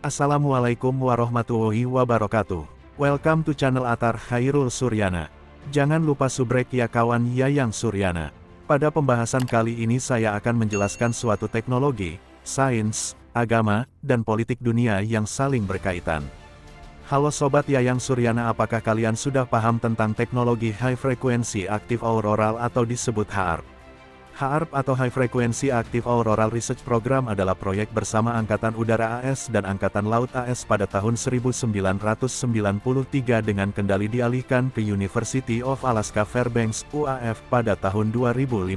Assalamualaikum warahmatullahi wabarakatuh. Welcome to channel Atar Khairul Suryana. Jangan lupa subrek ya kawan Yayang Suryana. Pada pembahasan kali ini saya akan menjelaskan suatu teknologi, sains, agama, dan politik dunia yang saling berkaitan. Halo Sobat Yayang Suryana, apakah kalian sudah paham tentang teknologi High Frequency Active Auroral atau disebut HAARP? HAARP atau High Frequency Active Auroral Research Program adalah proyek bersama Angkatan Udara AS dan Angkatan Laut AS pada tahun 1993 dengan kendali dialihkan ke University of Alaska Fairbanks UAF pada tahun 2015.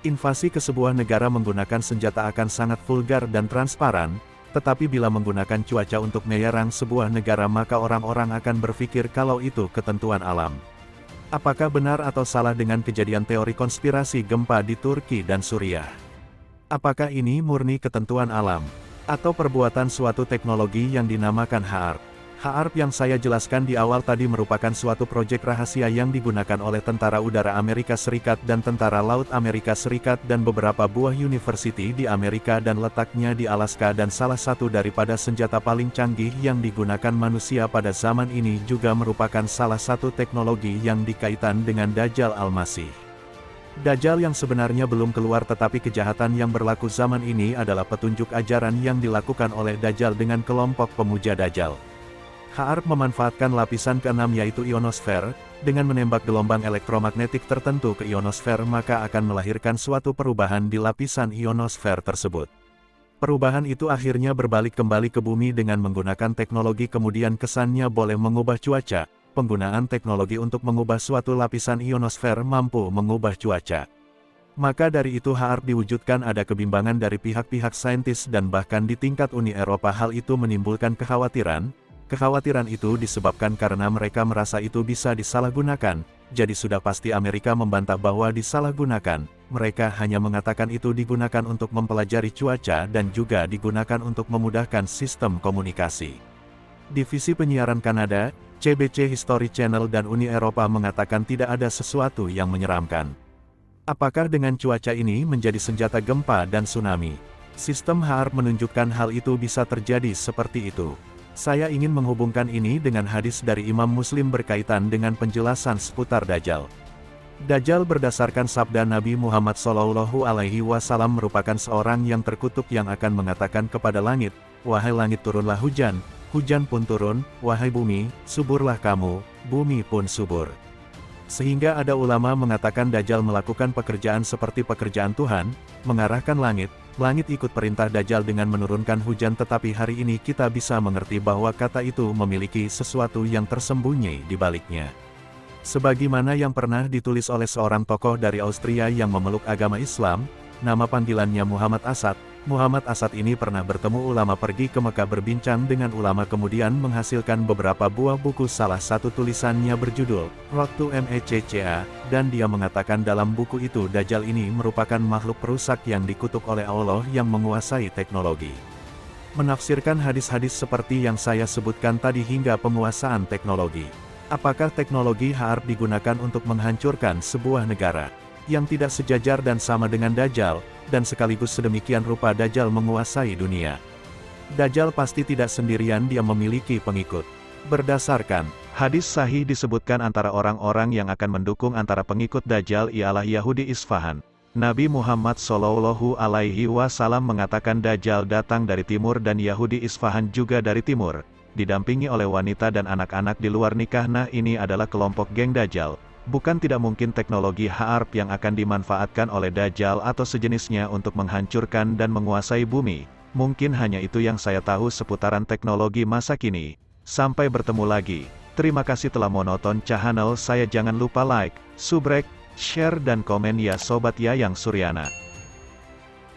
Invasi ke sebuah negara menggunakan senjata akan sangat vulgar dan transparan, tetapi bila menggunakan cuaca untuk menyerang sebuah negara maka orang-orang akan berpikir kalau itu ketentuan alam. Apakah benar atau salah dengan kejadian teori konspirasi gempa di Turki dan Suriah? Apakah ini murni ketentuan alam, atau perbuatan suatu teknologi yang dinamakan HAARP? HAARP yang saya jelaskan di awal tadi merupakan suatu proyek rahasia yang digunakan oleh Tentara Udara Amerika Serikat dan Tentara Laut Amerika Serikat dan beberapa buah university di Amerika dan letaknya di Alaska, dan salah satu daripada senjata paling canggih yang digunakan manusia pada zaman ini juga merupakan salah satu teknologi yang dikaitkan dengan Dajjal Al-Masih. Dajjal yang sebenarnya belum keluar, tetapi kejahatan yang berlaku zaman ini adalah petunjuk ajaran yang dilakukan oleh Dajjal dengan kelompok pemuja Dajjal. HAARP memanfaatkan lapisan keenam yaitu ionosfer, dengan menembak gelombang elektromagnetik tertentu ke ionosfer maka akan melahirkan suatu perubahan di lapisan ionosfer tersebut. Perubahan itu akhirnya berbalik kembali ke bumi dengan menggunakan teknologi, kemudian kesannya boleh mengubah cuaca. Penggunaan teknologi untuk mengubah suatu lapisan ionosfer mampu mengubah cuaca. Maka dari itu HAARP diwujudkan. Ada kebimbangan dari pihak-pihak saintis dan bahkan di tingkat Uni Eropa hal itu menimbulkan kekhawatiran. Kekhawatiran itu disebabkan karena mereka merasa itu bisa disalahgunakan, jadi sudah pasti Amerika membantah bahwa disalahgunakan. Mereka hanya mengatakan itu digunakan untuk mempelajari cuaca dan juga digunakan untuk memudahkan sistem komunikasi. Divisi Penyiaran Kanada, CBC History Channel dan Uni Eropa mengatakan tidak ada sesuatu yang menyeramkan. Apakah dengan cuaca ini menjadi senjata gempa dan tsunami? Sistem HAARP menunjukkan hal itu bisa terjadi seperti itu. Saya ingin menghubungkan ini dengan hadis dari Imam Muslim berkaitan dengan penjelasan seputar Dajjal. Dajjal berdasarkan sabda Nabi Muhammad SAW merupakan seorang yang terkutuk yang akan mengatakan kepada langit, "Wahai langit, turunlah hujan," hujan pun turun, "Wahai bumi, suburlah kamu," bumi pun subur. Sehingga ada ulama mengatakan Dajjal melakukan pekerjaan seperti pekerjaan Tuhan, mengarahkan langit. Langit ikut perintah Dajjal dengan menurunkan hujan, tetapi hari ini kita bisa mengerti bahwa kata itu memiliki sesuatu yang tersembunyi di baliknya. Sebagaimana yang pernah ditulis oleh seorang tokoh dari Austria yang memeluk agama Islam, nama panggilannya Muhammad Asad. Muhammad Asad ini pernah bertemu ulama, pergi ke Mekah berbincang dengan ulama, kemudian menghasilkan beberapa buah buku. Salah satu tulisannya berjudul Road to Mecca, dan dia mengatakan dalam buku itu Dajjal ini merupakan makhluk perusak yang dikutuk oleh Allah yang menguasai teknologi. Menafsirkan hadis-hadis seperti yang saya sebutkan tadi hingga penguasaan teknologi. Apakah teknologi HAARP digunakan untuk menghancurkan sebuah negara yang tidak sejajar dan sama dengan Dajjal, dan sekaligus sedemikian rupa Dajjal menguasai dunia? Dajjal pasti tidak sendirian, dia memiliki pengikut. Berdasarkan hadis sahih disebutkan antara orang-orang yang akan mendukung antara pengikut Dajjal ialah Yahudi Isfahan. Nabi Muhammad SAW mengatakan Dajjal datang dari timur dan Yahudi Isfahan juga dari timur, didampingi oleh wanita dan anak-anak di luar nikah. Nah, ini adalah kelompok geng Dajjal. Bukan tidak mungkin teknologi HAARP yang akan dimanfaatkan oleh Dajjal atau sejenisnya untuk menghancurkan dan menguasai bumi. Mungkin hanya itu yang saya tahu seputaran teknologi masa kini. Sampai bertemu lagi. Terima kasih telah menonton channel saya. Jangan lupa like, subrek, share dan komen ya Sobat Yayang Suryana.